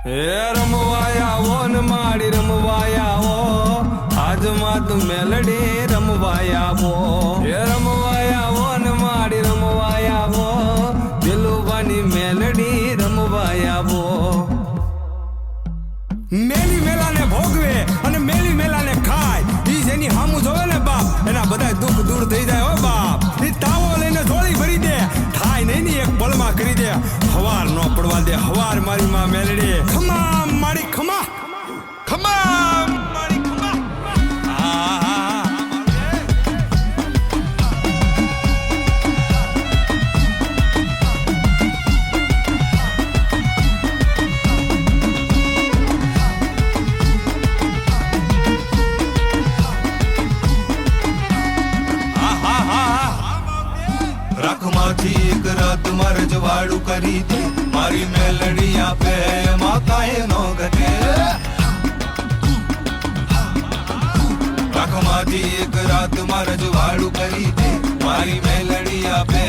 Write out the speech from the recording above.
હે રમવાયા આવો ને માડી રમવાયા આવો, આજમાં તું મેલડી રમવાયા આવો. હે રમવાયા આવો ને માડી રમવાયા આવો, દિલુબાની મેલડી રમવાયા આવો. મેલી મેલાને ભોગવે અને મેલી મેલાને ખાય, ઈ જેની હામું જોવે ને બાપ, એના બધા દુઃખ દૂર થઈ જાય. હો બાપ, ઈ તાવો લઈને ઝોળી ભરી દે, થાય નહીં ની એક પળમાં કરી દે. હવાર નો પડવા દે, હવાર મારી માં મેલડી. ખમા મારી ખમા, ખમા મારી ખમા. રાખમાંથી એક રાત મારે જવાડું કરી દે, મારી મેલડી આપે એમાં કાંઈ નો ઘટે. રાખમાંથી એક રાત મારે જવાડું કરી દે, મારી મેલડી આપે